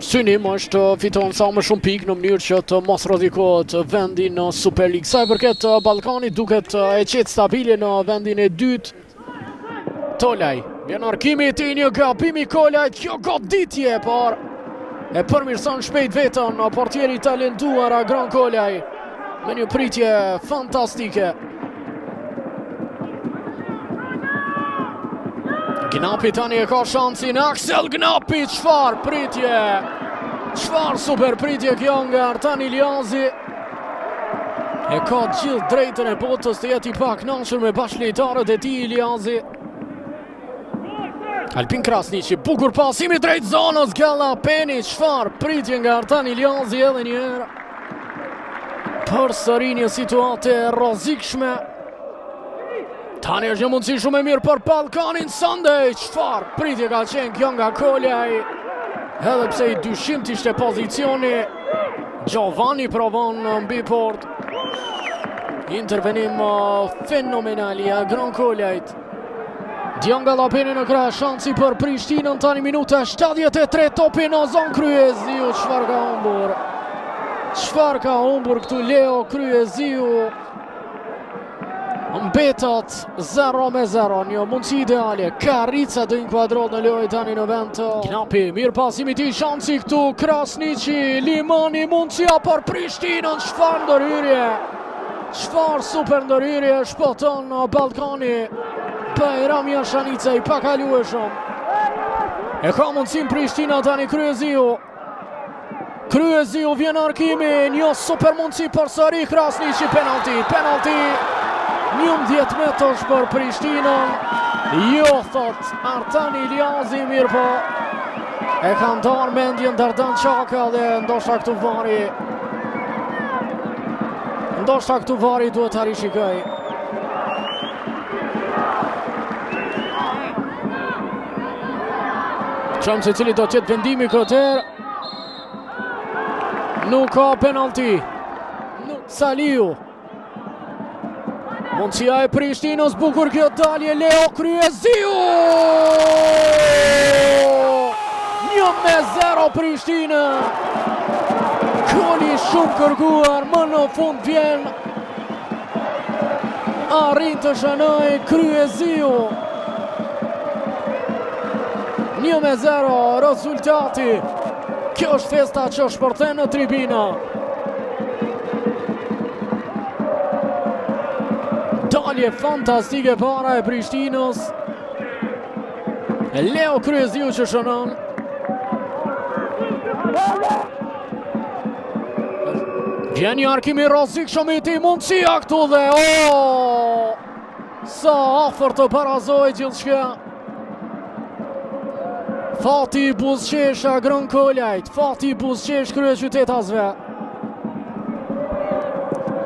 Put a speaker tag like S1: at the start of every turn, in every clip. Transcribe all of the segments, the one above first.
S1: Synim është fiton sa më shumë pikë në mënyrë që të mos rrezikohet vendi në Super League. Sa i përket Ballkanit, duket e qetë stabile në vendin e dytë. Tolaj, vjen arkimi i tij, një gabim i Kolajt, kjo goditje, por e përmirëson shpejt vetën portieri talentuar Agron Kolaj me një pritje fantastike. Gnapi tani e ka shansin, Aksel Gnapi, çfarë pritje, çfarë super pritje kjo nga Artan Iliazi. E ka gjithë drejtën e botës të jetë i pakënaqur me bashkëlojtarët e tij Iliazi. Alpin Krasniqi, bukur pasimi drejt zonës, Galla Peni, çfarë pritje nga Artan Iliazi edhe një herë. Përsëri një situate rrezikshme. Tani është një mundësi shumë e mirë për Ballkanin Sunday, çfarë pritje ka qenë kjo nga Kolaj. Edhe pse i dyshim të ishte pozicioni, Giovanni provon mbi port. Intervenim fenomenal i Agron Kolajt. Dionga Lapeni në krah, shansi për Prishtinën, tani minuta 73, topi në zonë Kryeziu, çfarë ka humbur? Çfarë ka humbur këtu Leo Kryeziu? Mbetat 0-0, një mundësi ideale, Karica do inkuadrohet në lojë tani në vend. Gnapi, mirë pasimi ti, shansi këtu, Krasniqi, Limani, mundësia për Prishtinën, çfarë ndërhyrje, çfarë super ndërhyrje, shpoton Ballkani, Bajram Jashanica i pakalueshëm. E ka mundësin Prishtina tani Kryeziu. Kryeziu vjen arkimi, një super mundësi për sëri, Krasniqi, penalti. 11 metrash për Prishtinën. Jo, thot Artan Iliazi, mirë po e ka ndarë mendjen Dardan Çaka dhe ndoshta këtu vari duhet ta rishikoj. Çam se cili do të jetë vendimi këtë herë. Nuk ka penalti. Saliu. Mundësia e Prishtinës, bukur kjo dalje, Leo Kryeziu! 1-0 Prishtinë. Koli shumë kërkuar, më në fund vjen. Arrin të shënoj Kryeziu. 1-0 rezultati. Kjo është festa që shpërthen në tribina. Dalje fantastike para e Prishtinës. Leo Kryeziu që shënon. Vjen një arkimi rrezikshëm i tij, mundësia këtu dhe sa afër të barazoj gjithçka. Fati i buzëqesh Agron Kolajt, fati i buzëqesh kryeqytetasve.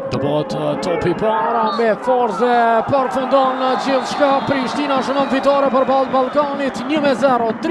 S1: Do bëhet topi para me forze, përfundon gjithçka. Prishtina shënon fitore për Ballkanit, 1-0.